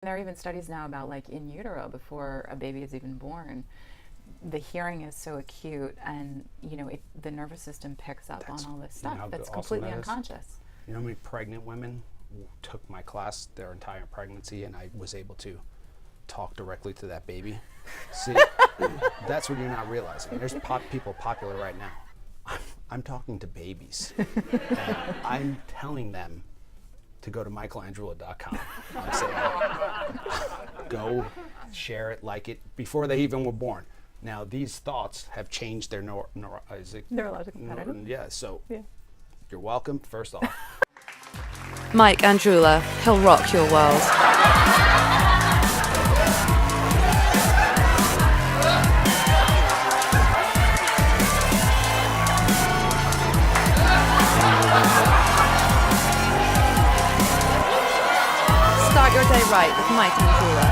There are even studies now about like in utero before a baby is even born, the hearing is so acute, and the nervous system picks up on all this stuff that's completely unconscious. You know how many pregnant women took my class their entire pregnancy, and I was able to talk directly to that baby? See, that's what you're not realizing. There's people popular right now. I'm talking to babies, and I'm telling them to go to michaelandreula.com. I'm saying, go share it, like it, before they even were born. Now, these thoughts have changed their neurological pattern. Yeah, so you're welcome, first off. Mike Andreula, he'll rock your world. Start your day right with Mike Andreula.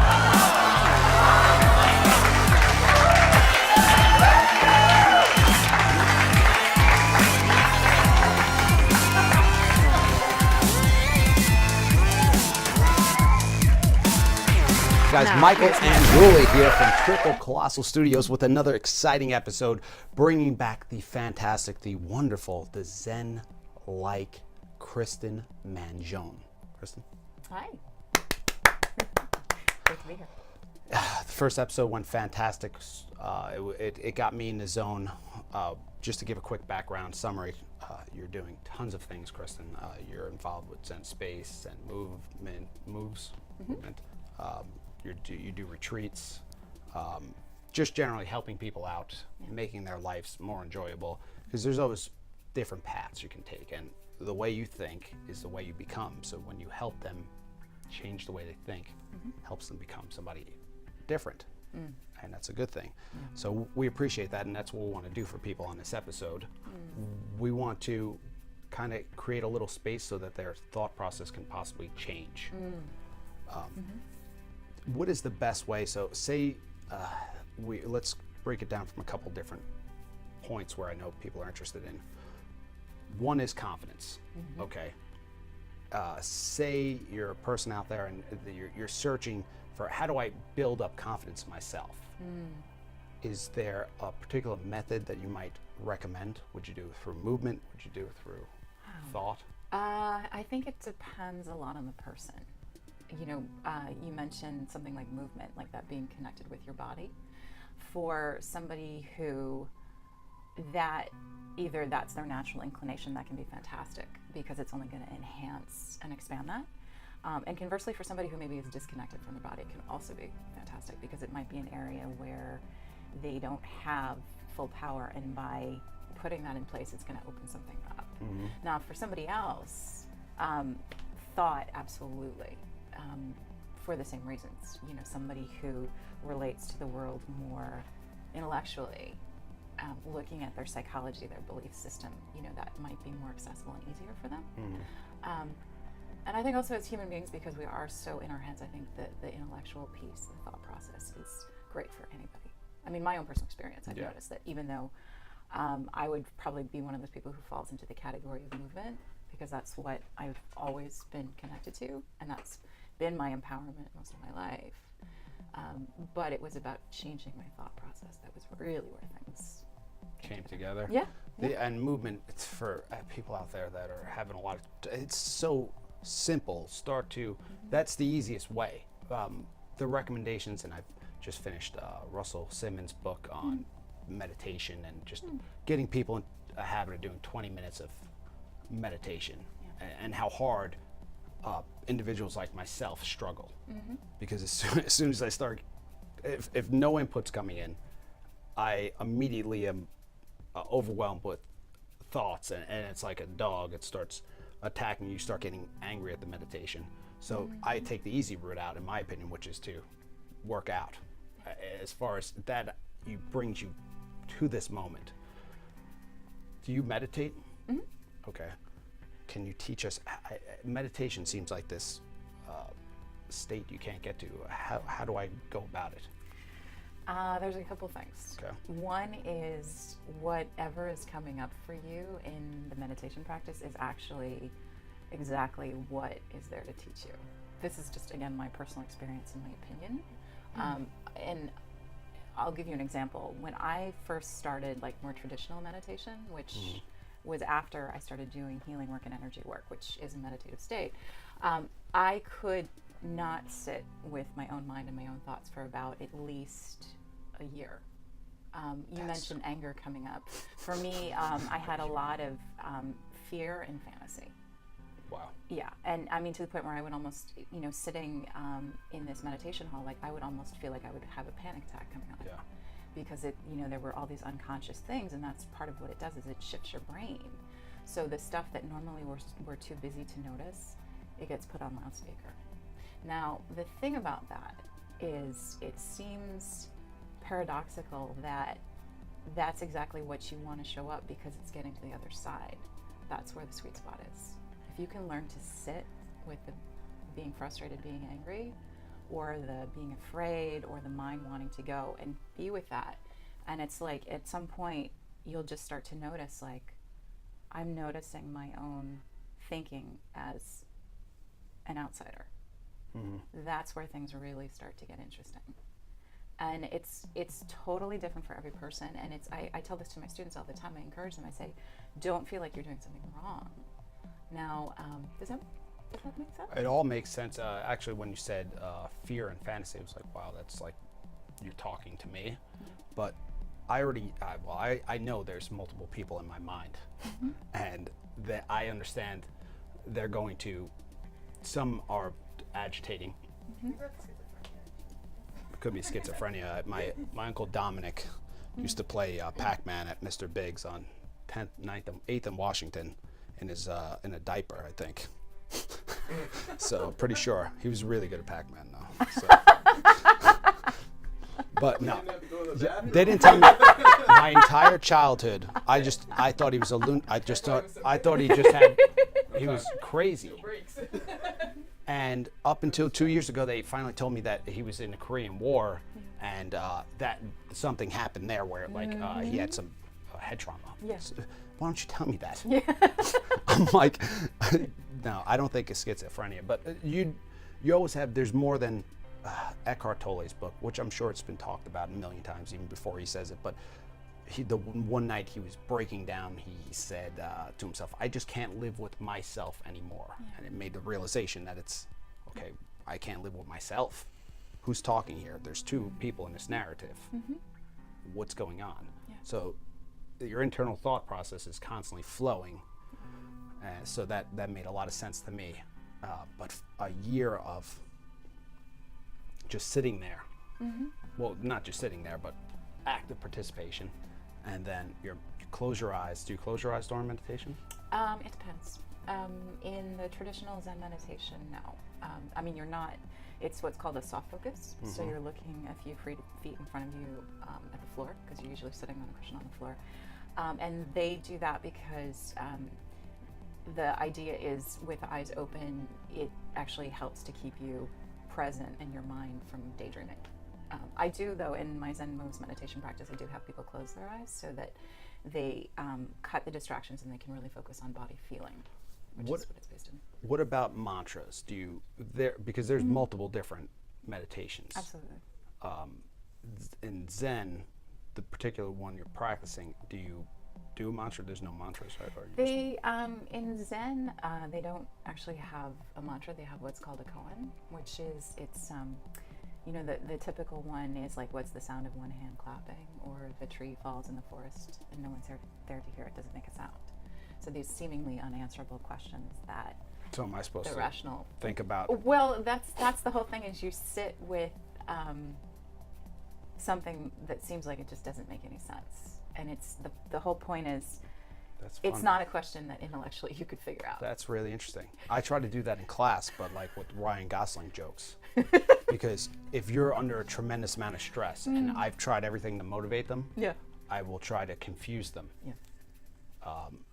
Guys, Michael Andreula here from Triple Colossal Studios with another exciting episode, bringing back the fantastic, the wonderful, the Zen-like Kristen Mangione. Kristen? Hi. Great to be here. The first episode went fantastic. It got me in the zone. Just to give a quick background summary, you're doing tons of things, Kristen. You're involved with Zen Space and movement. You do retreats, just generally helping people out, making their lives more enjoyable, because there's always different paths you can take, and the way you think is the way you become. So when you help them change the way they think, helps them become somebody different, and that's a good thing. So we appreciate that, and that's what we want to do for people on this episode. We want to kind of create a little space so that their thought process can possibly change. What is the best way? So say, let's break it down from a couple different points where I know people are interested in. One is confidence. Okay. Say you're a person out there and you're searching for, how do I build up confidence in myself? Is there a particular method that you might recommend? Would you do it through movement? Would you do it through thought? I think it depends a lot on the person. You mentioned something like movement, like that being connected with your body. For somebody who either that's their natural inclination, that can be fantastic because it's only going to enhance and expand that. And conversely, for somebody who maybe is disconnected from their body, it can also be fantastic because it might be an area where they don't have full power, and by putting that in place, it's going to open something up. Now, for somebody else, thought, absolutely. For the same reasons, somebody who relates to the world more intellectually, looking at their psychology, their belief system, that might be more accessible and easier for them. And I think also as human beings, because we are so in our heads, I think that the intellectual piece, the thought process, is great for anybody. I mean, my own personal experience, I've noticed that even though I would probably be one of those people who falls into the category of movement, because that's what I've always been connected to, and that's been my empowerment most of my life. But it was about changing my thought process. That was really where things came together. Yeah. And movement, it's for people out there that are having a lot of, it's so simple. That's the easiest way. The recommendations, and I've just finished Russell Simmons' book on meditation, and just getting people in a habit of doing 20 minutes of meditation, and how hard individuals like myself struggle, because as soon as I start, if no input's coming in, I immediately am overwhelmed with thoughts, and it's like a dog. It starts attacking you. Start getting angry at the meditation. So I take the easy route out, in my opinion, which is to work out. As far as that, brings you to this moment. Do you meditate? Okay. Can you teach us? Meditation seems like this state you can't get to. How do I go about it? There's a couple things. Okay. One is whatever is coming up for you in the meditation practice is actually exactly what is there to teach you. this is just, again, my personal experience and my opinion. And I'll give you an example. When I first started like more traditional meditation, which was after I started doing healing work and energy work, which is a meditative state, I could not sit with my own mind and my own thoughts for about at least a year. You mentioned anger coming up. For me, I had a lot of fear and fantasy. Wow. Yeah, and I mean, to the point where I would almost, sitting in this meditation hall, like I would almost feel like I would have a panic attack coming on. Yeah. Because there were all these unconscious things, and that's part of what it does, is it shifts your brain. So the stuff that normally we're too busy to notice, it gets put on loudspeaker. Now, the thing about that is it seems paradoxical that that's exactly what you want to show up, because it's getting to the other side. That's where the sweet spot is. If you can learn to sit with the being frustrated, being angry, or the being afraid, or the mind wanting to go, and be with that, and it's like at some point you'll just start to notice, like, I'm noticing my own thinking as an outsider. That's where things really start to get interesting. And it's totally different for every person. And I tell this to my students all the time. I encourage them. I say, don't feel like you're doing something wrong. Now, does that make sense? It all makes sense. Actually, when you said fear and fantasy, it was like, wow, that's like you're talking to me. But I know there's multiple people in my mind, and that I understand they're going to. Some are agitating. Could be schizophrenia. My uncle Dominic used to play Pac-Man at Mr. Biggs on 10th, 9th, and 8th in Washington in his in a diaper, I think. So pretty sure he was really good at Pac-Man though. So. But no, they didn't tell me my entire childhood. I thought he was a loon. I thought he was crazy. And up until 2 years ago, they finally told me that he was in the Korean War, and that something happened there where he had some head trauma. Yeah. So, why don't you tell me that? Yeah. I'm like, no, I don't think it's schizophrenia, but you always have. There's more than Eckhart Tolle's book, which I'm sure it's been talked about a million times even before he says it. But the one night he was breaking down, he said to himself, I just can't live with myself anymore. Yeah. And it made the realization that it's, okay, I can't live with myself. Who's talking here? There's two people in this narrative. What's going on? Yeah. So your internal thought process is constantly flowing. So that made a lot of sense to me. But a year of just sitting there, well, not just sitting there, but active participation. And then you close your eyes. Do you close your eyes during meditation? It depends. In the traditional Zen meditation, no. I mean, you're not, it's what's called a soft focus. So you're looking a few feet in front of you at the floor, because you're usually sitting on a cushion on the floor. And they do that because the idea is, with the eyes open, it actually helps to keep you present in your mind from daydreaming. I do, though, in my Zen Moves meditation practice, I do have people close their eyes so that they cut the distractions and they can really focus on body feeling, which is what it's based in. What about mantras? Because there's multiple different meditations. Absolutely. In Zen, the particular one you're practicing, do you do a mantra? There's no mantras, right? They in Zen, they don't actually have a mantra. They have what's called a koan, which is the typical one is like, what's the sound of one hand clapping, or the tree falls in the forest and no one's there to hear it, doesn't make a sound. So these seemingly unanswerable questions that so am I supposed the to rational think about? Well, that's the whole thing, is you sit with something that seems like it just doesn't make any sense. And it's the whole point is, it's not a question that intellectually you could figure out. That's really interesting. I try to do that in class, but like with Ryan Gosling jokes. Because if you're under a tremendous amount of stress, and I've tried everything to motivate them, I will try to confuse them. Yeah.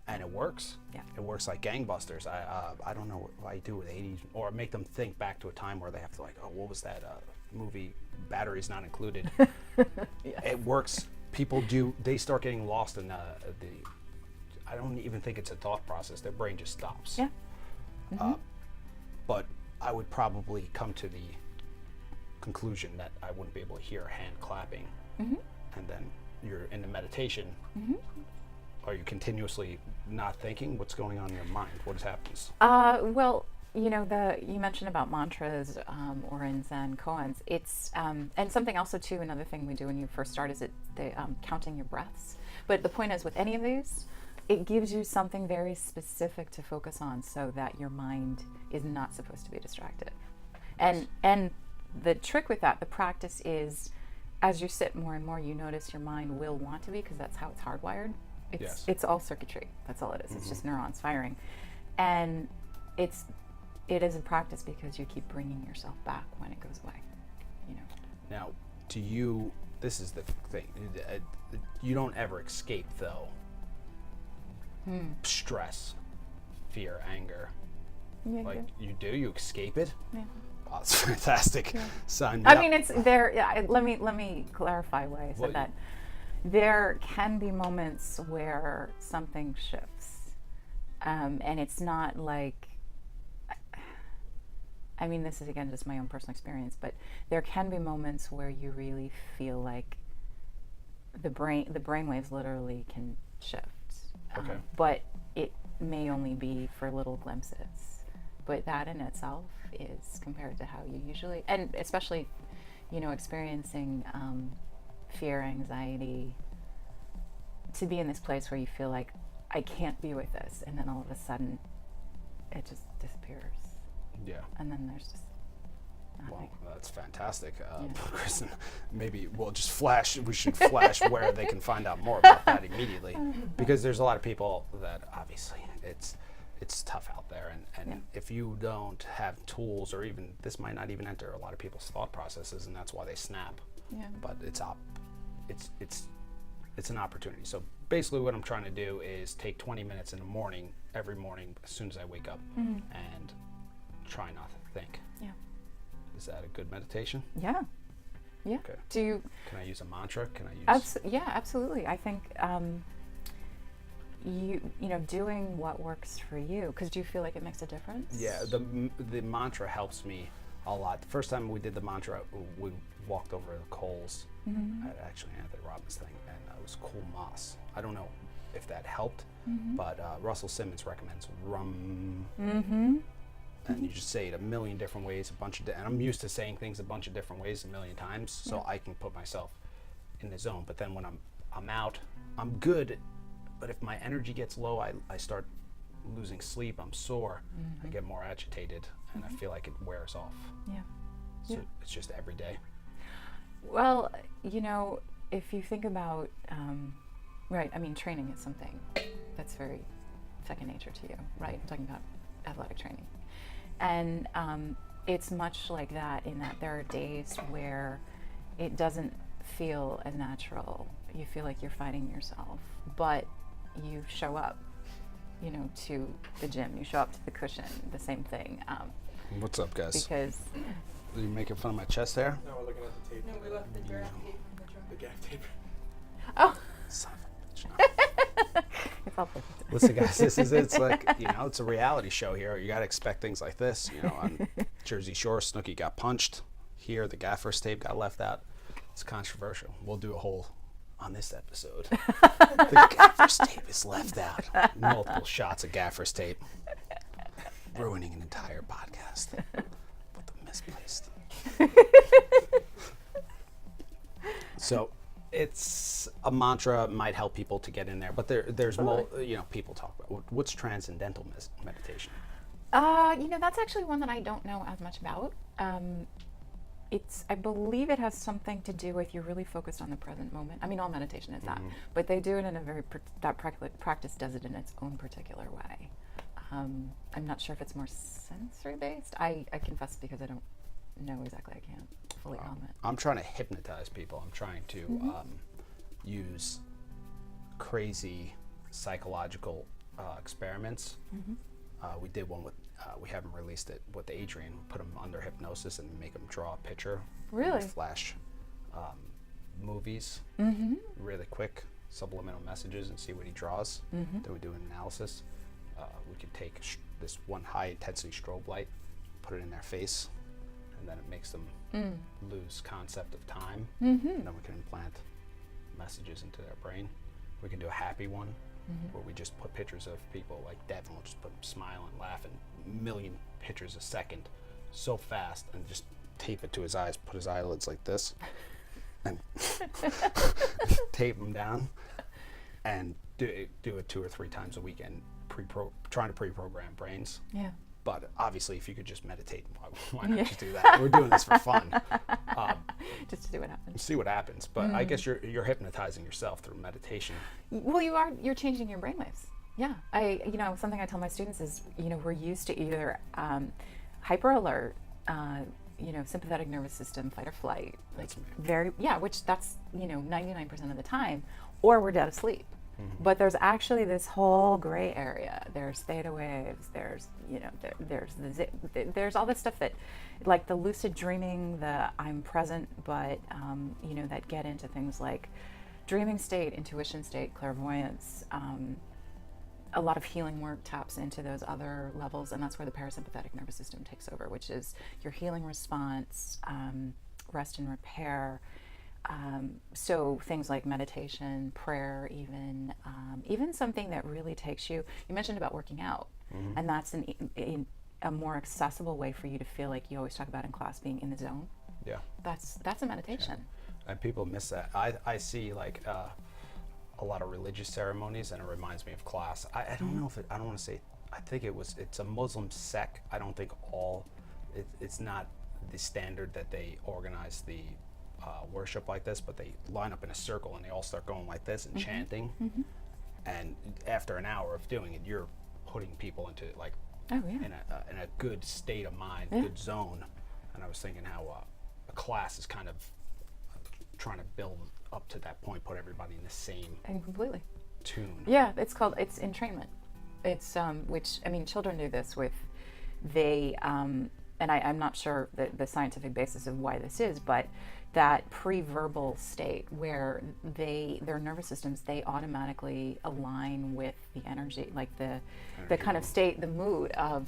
And it works. Yeah. It works like gangbusters. I don't know what I do with 80s, or make them think back to a time where they have to what was that movie, Batteries Not Included. Yeah. It works. People they start getting lost in I don't even think it's a thought process. Their brain just stops. Yeah. But I would probably come to the conclusion that I wouldn't be able to hear a hand clapping. And then you're in the meditation. Are you continuously not thinking? What's going on in your mind? What happens? Well, you know, you mentioned about mantras or in Zen koans. It's and something also too. Another thing we do when you first start is counting your breaths. But the point is, with any of these, it gives you something very specific to focus on, so that your mind is not supposed to be distracted. And the trick with that, the practice is, as you sit more and more, you notice your mind will want to be, because that's how it's hardwired. It's all circuitry. That's all it is. It's just neurons firing, and it is a practice because you keep bringing yourself back when it goes away. You know. Now, this is the thing. You don't ever escape, though. Stress, fear, anger. Yeah, Like yeah. you do? You escape it? Yeah. Oh, it's fantastic. Yeah. Sign me I up. mean, it's there. Yeah, let me clarify why I said Well, that. There can be moments where something shifts, and it's not like. I mean, this is again just my own personal experience, but there can be moments where you really feel like the brain waves literally can shift. Okay. But it may only be for little glimpses. But that in itself is, compared to how you usually, and especially, you know, experiencing fear, anxiety, to be in this place where you feel like, I can't be with this, and then all of a sudden, it just disappears. Yeah. And then there's just Well, nothing. that's fantastic. Yeah. Kristen, maybe we'll just flash. We should flash where they can find out more about that immediately, because there's a lot of people that obviously it's tough out there, and Yeah. if you don't have tools, or even this might not even enter a lot of people's thought processes, and that's why they snap. Yeah. But it's an opportunity. So basically, what I'm trying to do is take 20 minutes in the morning, every morning, as soon as I wake up, and try not to think. Yeah. Is that a good meditation? Yeah. Yeah. Okay. Do you? Can I use a mantra? Can I use? Yeah, absolutely. I think you know, doing what works for you. Because do you feel like it makes a difference? Yeah, the mantra helps me a lot. The first time we did the mantra, we walked over the coals at actually Anthony Robbins thing, and it was cool moss. I don't know if that helped, but Russell Simmons recommends rum. And you just say it a million different ways, and I'm used to saying things a bunch of different ways a million times, so I can put myself in the zone. But then when I'm out, I'm good. But if my energy gets low, I start losing sleep. I'm sore. I get more agitated, and I feel like it wears off. Yeah. So it's just every day. Well, you know, if you think about, right, I mean, training is something that's very second nature to you, right? I'm talking about athletic training. And it's much like that, in that there are days where it doesn't feel as natural. You feel like you're fighting yourself, but you show up, you know, to the gym, you show up to the cushion, the same thing. What's up, guys? Because Are you making fun of my chest there? No, we're looking at the tape. No, we left the draft tape in the trunk. The gap tape. oh, Son of a bitch. No. it's all perfect. Listen, guys, it's like, you know, it's a reality show here. You got to expect things like this. You know, on Jersey Shore, Snooki got punched. Here, the gaffer's tape got left out. It's controversial. We'll do a whole on this episode. The gaffer's tape is left out. Multiple shots of gaffer's tape. Ruining an entire podcast. But the misplaced. So it's a mantra, might help people to get in there, but there's more, you know, people talk about what's transcendental meditation. You know, that's actually one that I don't know as much about. I believe it has something to do with, you're really focused on the present moment. I mean, all meditation is that, but they do it in a very, that practice does it in its own particular way. I'm not sure if it's more sensory based. I confess, because I don't know exactly. I can't fully comment. I'm trying to hypnotize people. I'm trying to use crazy psychological experiments. We did one with, we haven't released it, with Adrian. Put him under hypnosis and make him draw a picture. Really? Flash movies really quick, subliminal messages, and see what he draws. Then we do an analysis. We could take this one high intensity strobe light, put it in their face, and then it makes them lose concept of time. Mm-hmm. And then we can implant messages into their brain. We can do a happy one, where we just put pictures of people like Devin. We'll just put them smiling, laughing, a million pictures a second, so fast, and just tape it to his eyes. Put his eyelids like this, and tape them down, and do it 2 or 3 times a week, and trying to pre-program brains. Yeah. But obviously, if you could just meditate, why not just do that? We're doing this for fun. Just to see what happens. See what happens. But I guess you're hypnotizing yourself through meditation. Well, you're changing your brainwaves. Yeah. Something I tell my students is, we're used to either hyper alert, sympathetic nervous system, fight or flight. That's me. Which that's, 99% of the time, or we're dead asleep. But there's actually this whole gray area. There's theta waves. There's there's all this stuff that, like the lucid dreaming, the I'm present, but that get into things like dreaming state, intuition state, clairvoyance. A lot of healing work taps into those other levels, and that's where the parasympathetic nervous system takes over, which is your healing response, rest and repair. So things like meditation, prayer, even something that really takes you. You mentioned about working out, and that's a more accessible way for you to feel like you always talk about in class, being in the zone. Yeah. That's a meditation. Yeah. And people miss that. I see like a lot of religious ceremonies, and it reminds me of class. I don't know if I don't want to say. I think it's a Muslim sect. I don't think it's not the standard that they organize the worship like this, but they line up in a circle and they all start going like this and chanting. And after an hour of doing it, you're putting people into like in a good state of mind, good zone. And I was thinking how a class is kind of trying to build up to that point, put everybody in the same and completely tune. Yeah, it's entrainment. It's which, children do this with, and I'm not sure the scientific basis of why this is, but that pre-verbal state where their nervous systems, they automatically align with the energy, like the kind of state, the mood of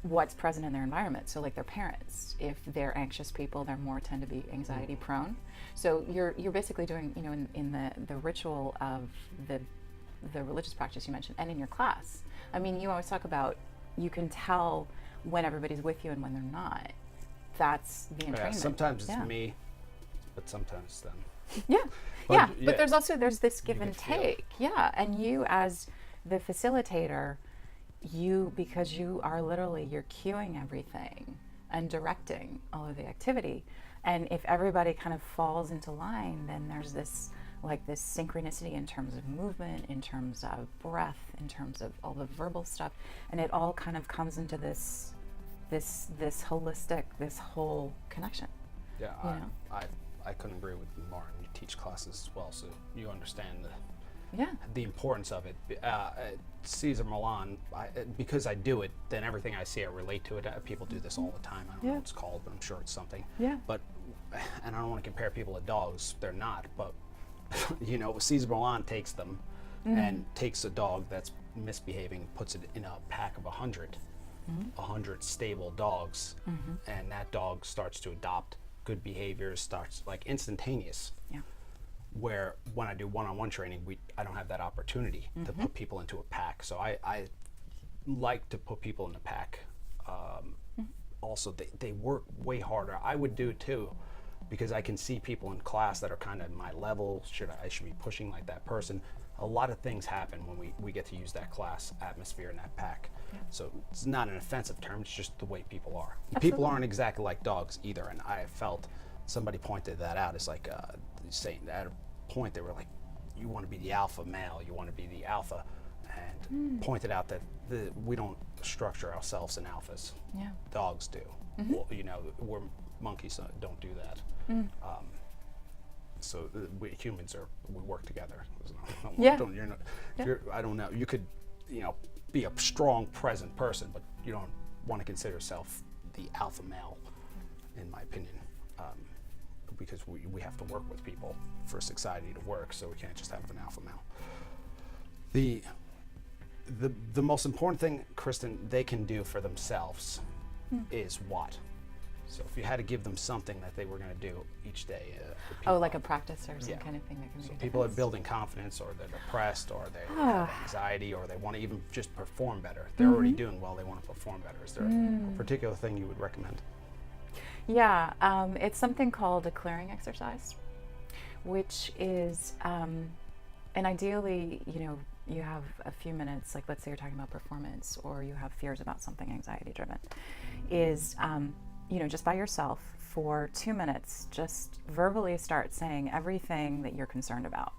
what's present in their environment. So like their parents, if they're anxious people, they're more tend to be anxiety prone. So you're basically doing, in the ritual of the religious practice you mentioned, and in your class. You always talk about, you can tell when everybody's with you and when they're not. That's the entrainment. Yeah, sometimes it's me, but sometimes it's them. Yeah, But but there's this give and take. Yeah, and you as the facilitator, because you are literally, you're cueing everything and directing all of the activity. And if everybody kind of falls into line, then there's this synchronicity in terms of movement, in terms of breath, in terms of all the verbal stuff, and it all kind of comes into this holistic, this whole connection. Yeah, I couldn't agree with you more. And you teach classes as well, so you understand the importance of it. Caesar Milan, because I do it, then everything I see I relate to it. People do this all the time. I don't know what it's called, but I'm sure it's something. Yeah. But, and I don't want to compare people to dogs. They're not, but Caesar Milan takes them and takes a dog that's misbehaving, puts it in a pack of 100 stable dogs, and that dog starts to adopt good behaviors, starts like instantaneous. Yeah. Where when I do one-on-one training, I don't have that opportunity to put people into a pack. So I like to put people in a pack. Also, they work way harder. I would do it too, because I can see people in class that are kind of my level. I should be pushing like that person. A lot of things happen when we get to use that class atmosphere in that pack. Yeah. So it's not an offensive term, it's just the way people are. People aren't exactly like dogs either, and I felt somebody pointed that out. It's like saying at a point they were like, you want to be the alpha male, you want to be the alpha, and pointed out that we don't structure ourselves in alphas. Yeah. Dogs do. Well, we're monkeys don't do that. So we humans we work together. I don't know. You could, be a strong, present person, but you don't want to consider yourself the alpha male, in my opinion, because we have to work with people for society to work. So we can't just have an alpha male. The most important thing, Kristen, they can do for themselves is what. So if you had to give them something that they were going to do each day. for Oh, people like a out- practice or some Yeah. kind of thing that can So make a people are difference. building confidence, or they're depressed, or they Ah. have anxiety, or they want to even just perform better. They're already doing well, they want to perform better. Is there a particular thing you would recommend? Yeah, it's something called a clearing exercise, which is, and ideally, you have a few minutes, like let's say you're talking about performance or you have fears about something anxiety driven, is, just by yourself for 2 minutes, just verbally start saying everything that you're concerned about.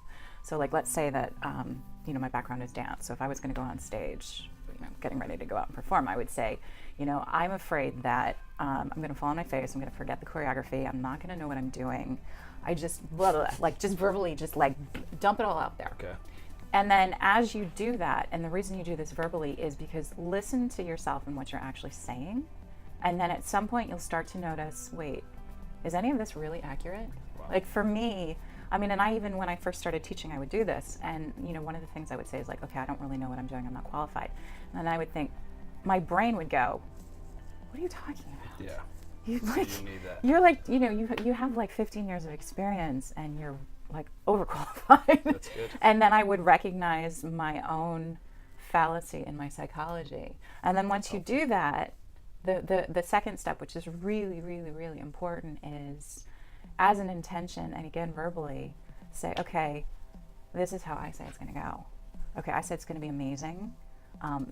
So like, let's say that, my background is dance. So if I was going to go on stage, getting ready to go out and perform, I would say, I'm afraid that I'm going to fall on my face. I'm going to forget the choreography. I'm not going to know what I'm doing. I just, blah, blah, blah, like just verbally, just like dump it all out there. Okay. And then as you do that, and the reason you do this verbally is because listen to yourself and what you're actually saying. And then at some point you'll start to notice, wait, is any of this really accurate? Wow. Like for me, and I even, when I first started teaching, I would do this. And, one of the things I would say is like, okay, I don't really know what I'm doing. I'm not qualified. And I would think, my brain would go, what are you talking about? Yeah. You You need that. You're like, you have like 15 years of experience and you're like overqualified. That's good. And then I would recognize my own fallacy in my psychology. And then once you do that, the second step, which is really, really, really important, is as an intention, and again verbally, say, okay, this is how I say it's going to go. Okay, I said it's going to be amazing.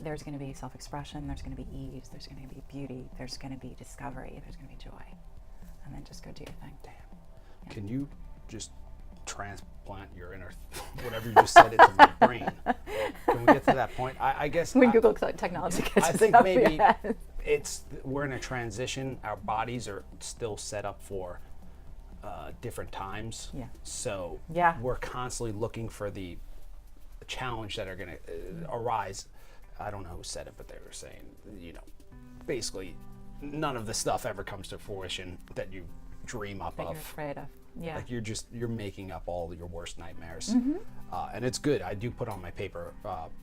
There's going to be self-expression, there's going to be ease, there's going to be beauty, there's going to be discovery, there's going to be joy. And then just go do your thing. Damn. Can you just transplant your inner, whatever you just said, into my brain? Can we get to that point? I guess. When Google technology gets I think stuff, maybe yes. we're in a transition. Our bodies are still set up for different times. Yeah. So Yeah. we're constantly looking for the challenge that are going to arise. I don't know who said it, but they were saying, basically, none of the stuff ever comes to fruition that you dream up That you're of. afraid of. Yeah. Like you're making up all your worst nightmares, Mm-hmm. and it's good. I do put on my paper,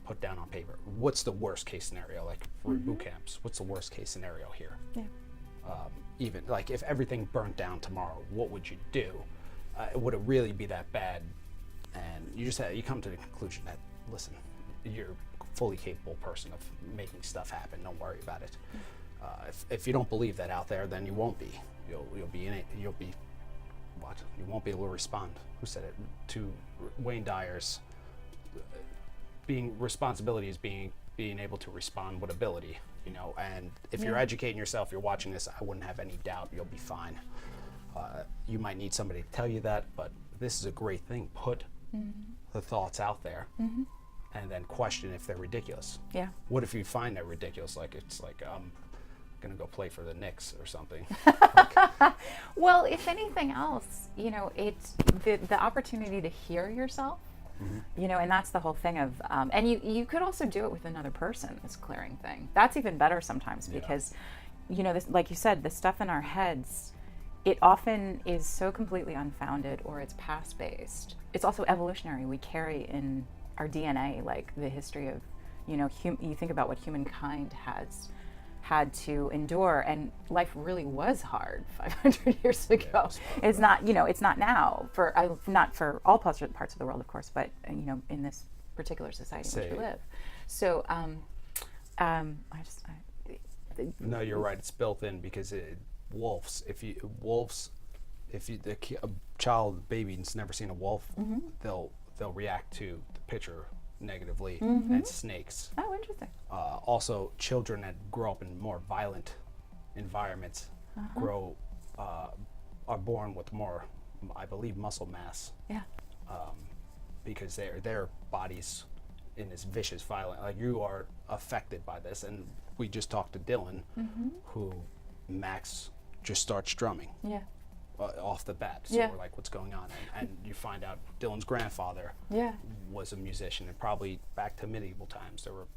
put down on paper, what's the worst case scenario? Like for boot camps, what's the worst case scenario here? Yeah. Even like if everything burnt down tomorrow, what would you do? Would it really be that bad? And you come to the conclusion that, listen, you're a fully capable person of making stuff happen. Don't worry about it. If you don't believe that out there, then you won't be. You'll be in it. You'll be what? You won't be able to respond. Who said it? To Wayne Dyer's responsibility is being able to respond with ability. And if you're educating yourself, you're watching this, I wouldn't have any doubt you'll be fine. You might need somebody to tell you that, but this is a great thing. Put the thoughts out there and then question if they're ridiculous. Yeah. What if you find they're ridiculous? Like it's like I'm gonna go play for the Knicks or something. Well, if anything else, it's the opportunity to hear yourself, and that's the whole thing of, and you could also do it with another person, this clearing thing. That's even better sometimes because, this, like you said, the stuff in our heads, it often is so completely unfounded or it's past based. It's also evolutionary. We carry in our DNA, like the history of, you think about what humankind has had to endure, and life really was hard 500 years ago. It's not, it's not now not for all parts of the world, of course, but in this particular society in which we live. So, No, you're right. It's built in because wolves. If a child baby's never seen a wolf, they'll react to the picture negatively. And snakes. Oh, interesting. Also, children that grow up in more violent environments are born with more, I believe, muscle mass. Yeah. Because their bodies in this vicious, violent, like you are affected by this. And we just talked to Dylan, who Max just starts drumming. Yeah. Off the bat. So Yeah. we're like, what's going on? And you find out Dylan's grandfather Yeah. was a musician, and probably back to medieval times there were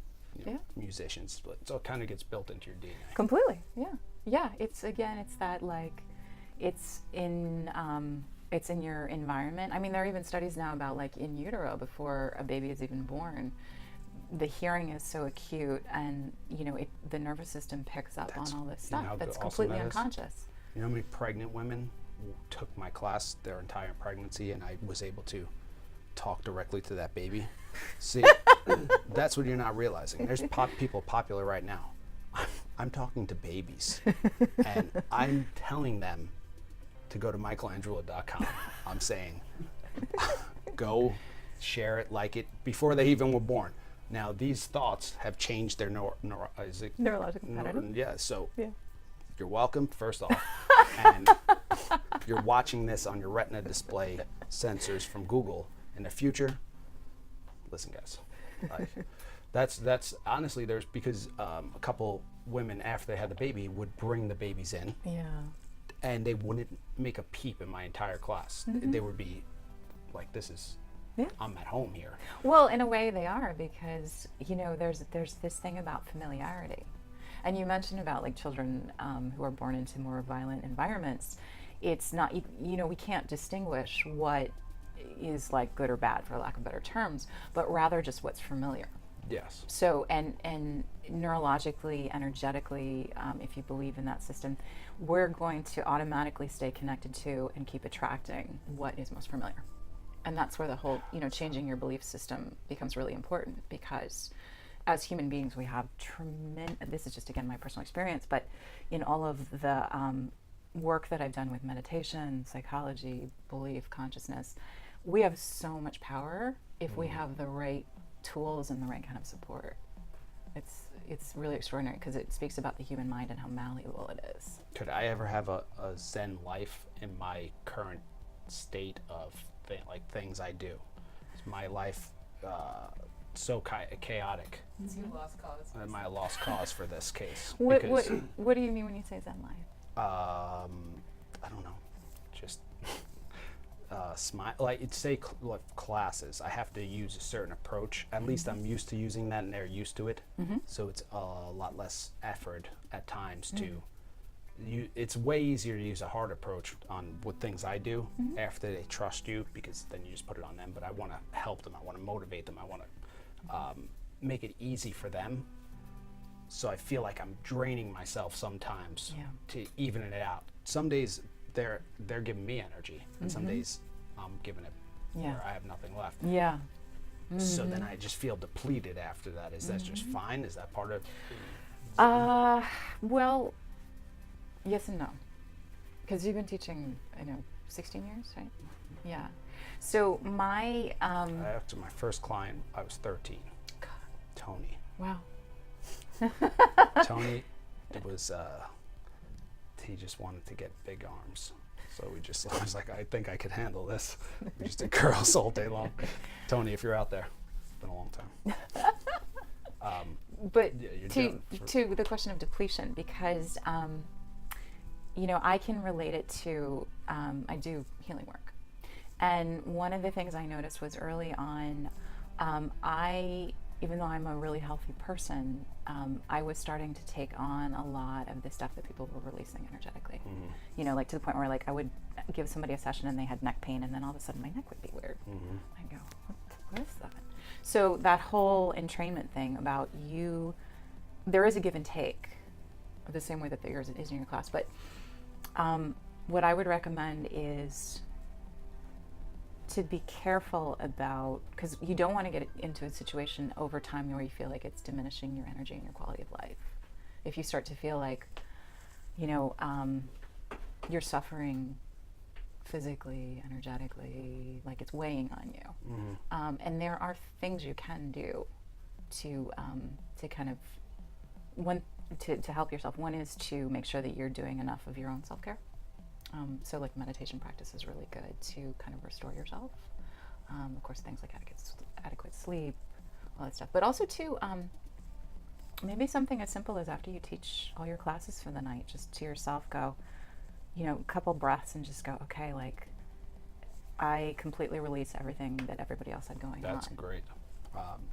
musicians. But so it kind of gets built into your DNA. Completely. Yeah. Yeah. It's that like, it's in your environment. I mean, there are even studies now about like in utero before a baby is even born, the hearing is so acute, and the nervous system picks up That's- on all this you know stuff how that's awesome completely that is? unconscious. You know how many pregnant women took my class their entire pregnancy, and I was able to talk directly to that baby? See, that's what you're not realizing. There's people popular right now. I'm talking to babies, and I'm telling them to go to michaelandreula.com. I'm saying, go share it, like it, before they even were born. Now, these thoughts have changed their Neurological pattern. yeah, so Yeah. you're welcome, first off. And you're watching this on your retina display sensors from Google. In the future, listen, guys, that's honestly, there's, because a couple women after they had the baby would bring the babies in, Yeah. and they wouldn't make a peep in my entire class. They would be like, this is, Yeah. I'm at home here. Well, in a way they are, because there's this thing about familiarity, and you mentioned about like children who are born into more violent environments. It's not, we can't distinguish what is like good or bad, for lack of better terms, but rather just what's familiar. Yes. So, and neurologically, energetically, if you believe in that system, we're going to automatically stay connected to and keep attracting what is most familiar. And that's where the whole, changing your belief system becomes really important, because as human beings, we have this is just, again, my personal experience, but in all of the work that I've done with meditation, psychology, belief, consciousness, we have so much power if we have the right tools and the right kind of support. It's really extraordinary, because it speaks about the human mind and how malleable it is. Could I ever have a Zen life in my current state of things I do? Is my life so chaotic? You lost cause. Am I a lost cause for this case? What Because, do you mean when you say Zen life? I don't know, just smile. Like, it's say classes, I have to use a certain approach. At least I'm used to using that, and they're used to it. So it's a lot less effort at times to. It's way easier to use a hard approach on what things I do after they trust you, because then you just put it on them. But I want to help them. I want to motivate them. I want to make it easy for them. So I feel like I'm draining myself sometimes to even it out. Some days they're giving me energy, and some days I'm giving it where I have nothing left. Yeah. So then I just feel depleted after that. Is that just fine? Is that part of? Well, yes and no, because you've been teaching, 16 years, right? Yeah. So my After my first client, I was 13. Tony. wow. Tony, it was, he just wanted to get big arms. So I was like, I think I could handle this. We just did curls all day long. Tony, if you're out there, it's been a long time. But Yeah, you're doing it to the question of depletion, because I can relate it to, I do healing work, and one of the things I noticed was early on, even though I'm a really healthy person, I was starting to take on a lot of the stuff that people were releasing energetically. Like to the point where I would give somebody a session and they had neck pain, and then all of a sudden my neck would be weird. I'd go, what is that? So that whole entrainment thing about there is a give and take, the same way that there is in your class. But what I would recommend is to be careful about, because you don't want to get into a situation over time where you feel like it's diminishing your energy and your quality of life. If you start to feel like, you're suffering physically, energetically, like it's weighing on you. And there are things you can do to kind of, to help yourself. One is to make sure that you're doing enough of your own self-care. So like meditation practice is really good to kind of restore yourself. Of course, things like adequate sleep, all that stuff. But also too, maybe something as simple as after you teach all your classes for the night, just to yourself go, a couple breaths and just go, okay, like I completely release everything that everybody else had going on. That's great.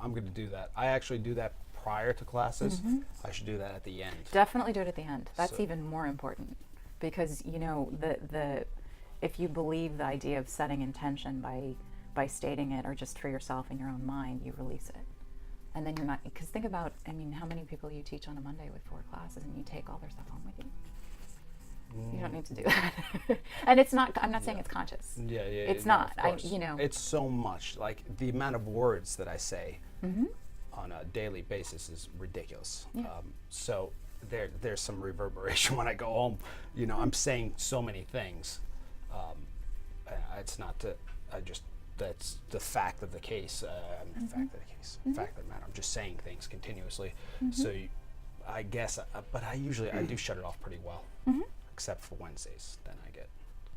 I'm going to do that. I actually do that prior to classes. I should do that at the end. Definitely do it at the end. That's So- even more important, because if you believe the idea of setting intention by stating it, or just for yourself in your own mind, you release it. And then you're not, because think about, I mean, how many people you teach on a Monday with 4 classes and you take all their stuff home with you? You don't need to do that. And it's not, I'm not saying it's conscious. Yeah, It's no, not, of course. you know. It's so much. Like the amount of words that I say Mm-hmm. on a daily basis is ridiculous. Yeah. So there's some reverberation when I go home. You know, I'm saying so many things. It's not to, that's the fact of the case. Mm-hmm. Fact of the case. Fact of the matter. I'm just saying things continuously. Mm-hmm. So I guess, but I do shut it off pretty well. Mm-hmm. Except for Wednesdays, then I get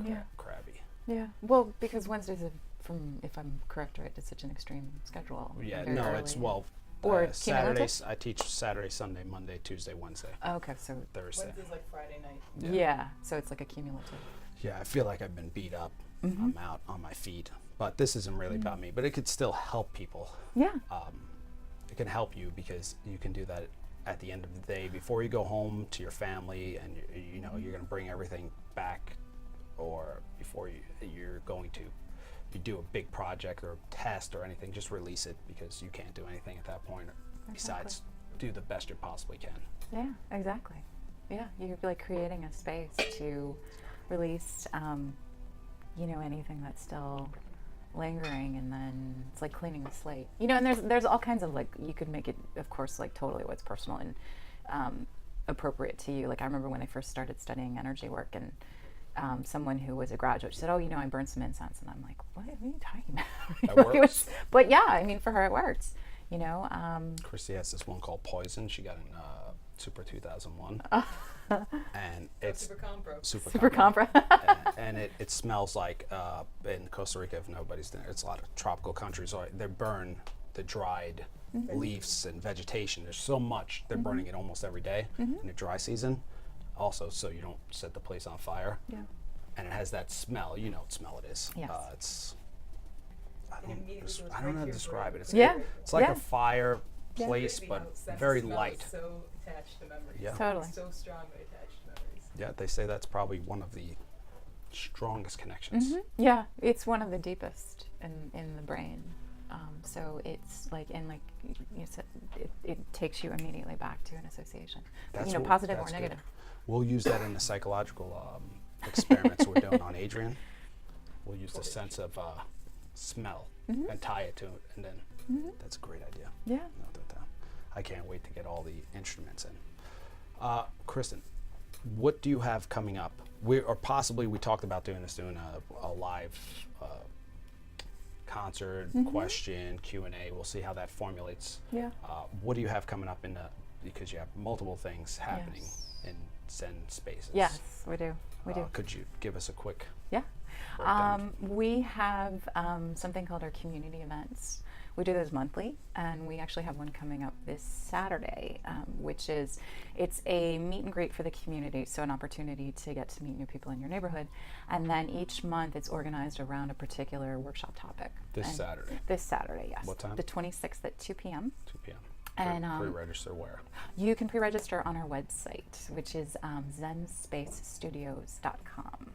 Yeah. crabby. Yeah. Well, because Wednesdays, from, if I'm correct, right, it's such an extreme schedule. Yeah, very no, early. it's well. Or Saturdays. I teach Saturday, Sunday, Monday, Tuesday, Wednesday, Oh, okay, so Thursday. Wednesday's like Friday night. yeah. So it's like a cumulative. Yeah, I feel like I've been beat up. Mm-hmm. I'm out on my feet, but this isn't really about me. But it could still help people. Yeah. It can help you because you can do that at the end of the day before you go home to your family, and you know you're going to bring everything back, or before you're going to. If you do a big project or a test or anything, just release it because you can't do anything at that point. Besides, do the best you possibly can. Yeah, exactly. Yeah, you're like creating a space to release, you know, anything that's still lingering, and then it's like cleaning the slate. You know, and there's all kinds of, like, you could make it, of course, like totally what's personal and appropriate to you. Like I remember when I first started studying energy work, and someone who was a graduate said, "Oh, you know, I burned some incense," and I'm like, "What are you talking about?" That works. But yeah, I mean, for her it works. You know. Christy has this one called Poison. She got in Super 2001, and it's Super Compro. Super compra. and it smells like in Costa Rica, if nobody's there, it's a lot of tropical countries. So they burn the dried leaves and vegetation. There's so much they're burning it almost every day in the dry season. Also, so you don't set the place on fire. Yeah. And it has that smell. You know what smell it is. Yes. It's Immediately goes I right don't know to how to your describe brain. it. Yeah. It's like Yeah. a fire Yeah. place, Crazy but how that very smell light. is so attached to memories. Yeah. Totally. It's so strongly attached to memories. Yeah, they say that's probably one of the strongest connections. Yeah, it's one of the deepest in the brain. So it's like, and like you said, it takes you immediately back to an association. You know, what- positive or that's good. negative. We'll use that in the psychological experiments we're doing on Adrian. We'll use the sense of smell and tie it to it, and then that's a great idea. Yeah. Note that down. I can't wait to get all the instruments in. Kristen, what do you have coming up? We talked about doing a live concert, question, Q&A. We'll see how that formulates. Yeah. What do you have coming up because you have multiple things happening Yes. in Zen spaces? Yes, we do. We do. Could you give us a quick Yeah. breakdown? We have something called our community events. We do those monthly, and we actually have one coming up this Saturday, which is, it's a meet and greet for the community, so an opportunity to get to meet new people in your neighborhood. And then each month it's organized around a particular workshop topic. This And Saturday? This Saturday, yes. What time? The 26th at 2 p.m. 2 p.m. And, pre-register where? You can pre-register on our website, which is zenSpaceStudios.com.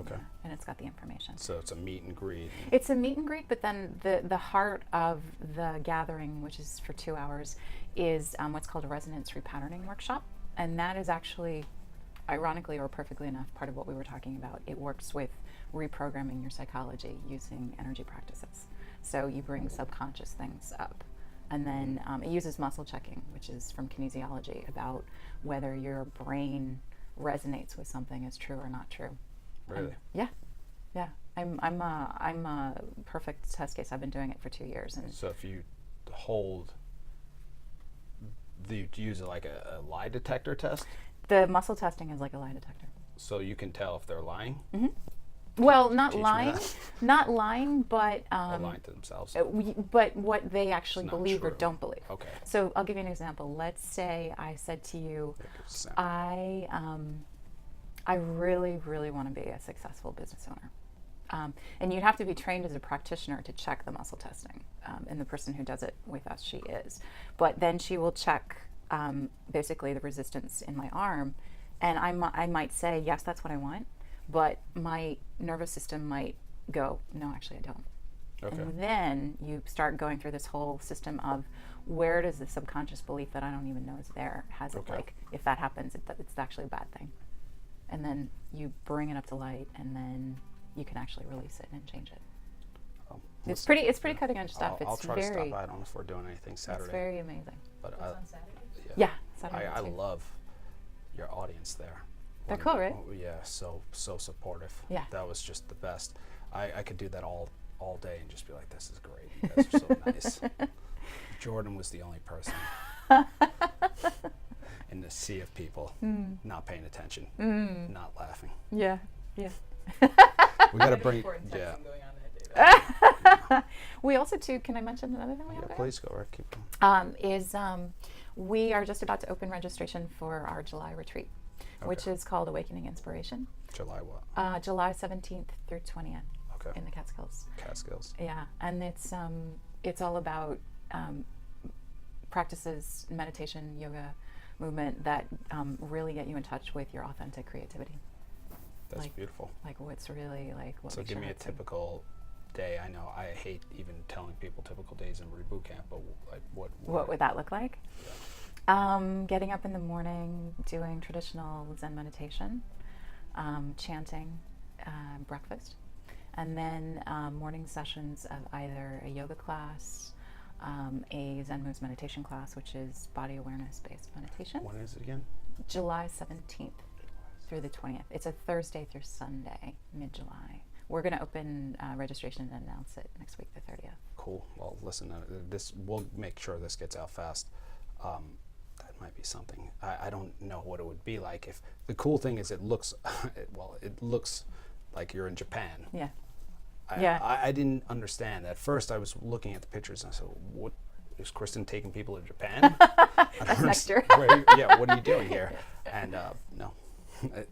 Okay. And it's got the information. So it's a meet and greet. It's a meet and greet, but then the heart of the gathering, which is for 2 hours, is what's called a resonance repatterning workshop. And that is actually, ironically or perfectly enough, part of what we were talking about. It works with reprogramming your psychology using energy practices. So you bring subconscious things up. And then it uses muscle checking, which is from kinesiology, about whether your brain resonates with something as true or not true. Really? Yeah. I'm a perfect test case. I've been doing it for 2 years, and So if you hold, do you use it like a lie detector test? the muscle testing is like a lie detector. So you can tell if they're lying? Well, not Teach me lying, that. not lying, but Or lying to themselves? but what they actually It's not believe or true. don't believe. Okay. So I'll give you an example. Let's say I said to you, I really, really want to be a successful business owner. And you'd have to be trained as a practitioner to check the muscle testing. And the person who does it with us, she is. But then she will check basically the resistance in my arm. And I might say, yes, that's what I want. But my nervous system might go, no, actually I don't. Okay. And then you start going through this whole system of where does the subconscious belief that I don't even know is there, has it Okay. like, if that happens, it's actually a bad thing. And then you bring it up to light, and then you can actually release it and change it. It's pretty cutting edge stuff. I'll It's try to very, stop. I don't know if we're doing anything Saturday. it's very amazing. But It's on Saturday. Yeah, Saturday I too. love your audience there. They're cool, right? Yeah, so supportive. Yeah. That was just the best. I could do that all day and just be like, this is great. You guys are so nice. Jordan was the only person in the sea of people not paying attention, not laughing. Yeah, yeah. We got to Very bring, important texting yeah. going on that day. We also too. Can I mention another thing we have Yeah, going? please go right, keep going. We are just about to open registration for our July retreat, which Okay. is called Awakening Inspiration. July what? July 17th through 20th Okay. in the Catskills. Catskills. Yeah, and it's all about practices, meditation, yoga, movement that really get you in touch with your authentic creativity. That's Like- beautiful. Like what's really like what So makes give your me a heart sing. typical day. I know I hate even telling people typical days in reboot camp, but like What would that look like? Getting up in the morning, doing traditional Zen meditation, chanting, breakfast, and then morning sessions of either a yoga class, a Zen Moves meditation class, which is body awareness based meditation. When is it again? July 17th through the 20th. It's a Thursday through Sunday, mid-July. We're going to open registration and announce it next week, the 30th. Cool. Well, listen, this we'll make sure this gets out fast. That might be something. I don't know what it would be like. If the cool thing is, it looks it looks like you're in Japan. Yeah. Yeah. I didn't understand. At first, I was looking at the pictures and I said, "What is Kristen taking people to Japan?" That's next year. Yeah. What are you doing here? And no,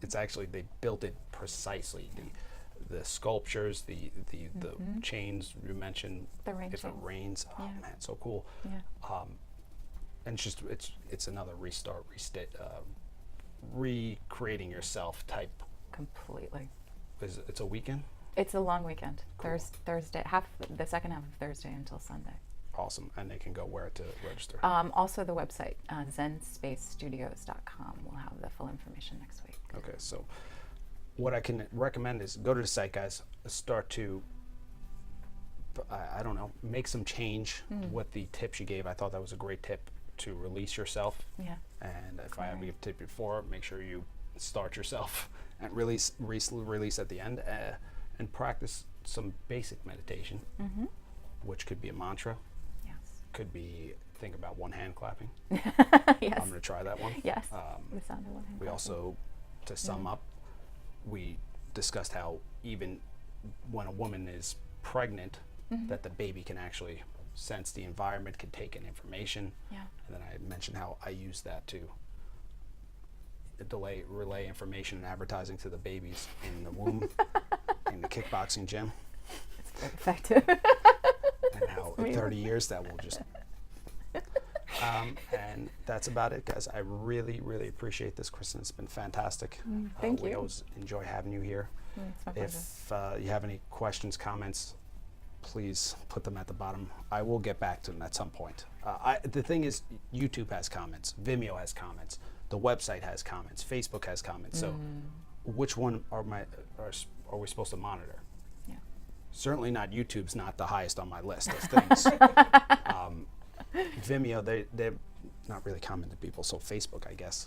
it's actually they built it precisely. The sculptures, the chains you mentioned. The rain if chains. it rains, oh Yeah. man, so cool. Yeah. And it's another restart, recreating yourself type. Completely. It's a weekend. It's a long weekend. Cool. Thursday, the second half of Thursday until Sunday. Awesome. And they can go where to register. Also the website, zenSpaceStudios.com. We'll have the full information next week. Okay, so what I can recommend is go to the site, guys. Start to, I don't know, make some change with the tips you gave. I thought that was a great tip to release yourself. Yeah. And if I have to give a tip before, make sure you start yourself and release at the end, and practice some basic meditation, which could be a mantra, Yes. could be think about one hand clapping. Yes. I'm going to try that one. Yes. The sound of one hand We clapping. also, to sum up, we discussed how even when a woman is pregnant, that the baby can actually sense the environment, can take in information. Yeah. And then I mentioned how I use that to relay information and advertising to the babies in the womb, in the kickboxing gym, It's very effective. and how in 30 years that will just... and that's about it, guys. I really, really appreciate this, Kristen. It's been fantastic. Thank We you. always enjoy having you here. It's my pleasure. If you have any questions, comments, please put them at the bottom. I will get back to them at some point. The thing is, YouTube has comments, Vimeo has comments, the website has comments, Facebook has comments. So, which one are we supposed to monitor? Yeah. Certainly not YouTube's not the highest on my list of things. Vimeo, they're not really commenting people, so Facebook, I guess.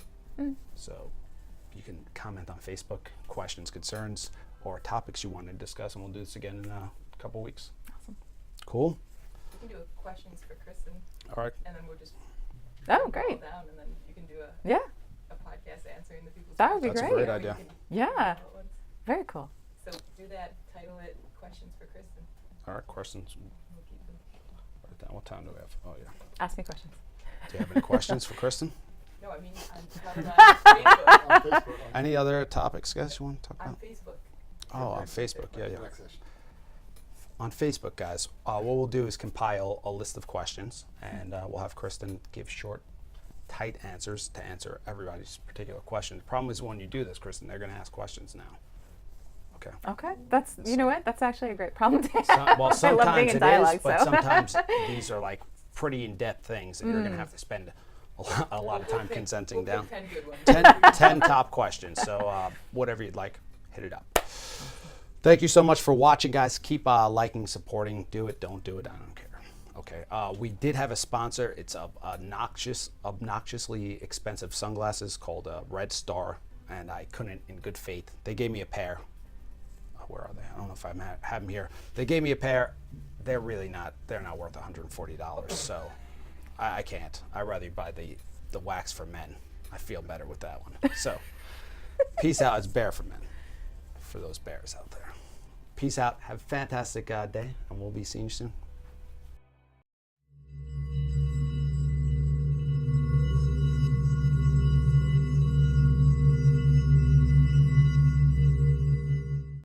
So you can comment on Facebook, questions, concerns, or topics you want to discuss, and we'll do this again in a couple weeks. Awesome. Cool? We can do a questions for Kristen, All right. and then we'll just Oh, break it all great. down, and then you can do Yeah. a podcast answering the people's That would be questions. That's a great. great Or you idea. can Yeah. do it all at once. Very cool. So do that, title it questions for Kristen. All right, questions. We'll keep them. Write it down. What time do we have? Oh, yeah. Ask me questions. Do you have any questions for Kristen? No, I mean, on Facebook. On Facebook. Any other topics, guys, you want to talk On about? Facebook. Oh, on Facebook. Yeah, yeah. Next session. On Facebook, guys, what we'll do is compile a list of questions, and we'll have Kristen give short, tight answers to answer everybody's particular question. The problem is when you do this, Kristen, they're going to ask questions now. Okay. Okay, that's, you know what? That's actually a great problem to have. Well, I love being sometimes in it dialogue, is, but so. sometimes these are like pretty in-depth things, and you're going to have to spend a lot of time consenting We'll down. pick 10 good ones. 10 top questions. So whatever you'd like, hit it up. Thank you so much for watching, guys. Keep liking, supporting. Do it, don't do it. I don't care. Okay. We did have a sponsor. It's obnoxiously expensive sunglasses called Red Star, and I couldn't, in good faith. They gave me a pair. Where are they? I don't know if I have them here. They gave me a pair. They're really not. They're not worth $140. So I can't. I'd rather buy the wax for men. I feel better with that one. So peace out. It's Bear for Men. For those bears out there. Peace out. Have a fantastic day, and we'll be seeing you soon.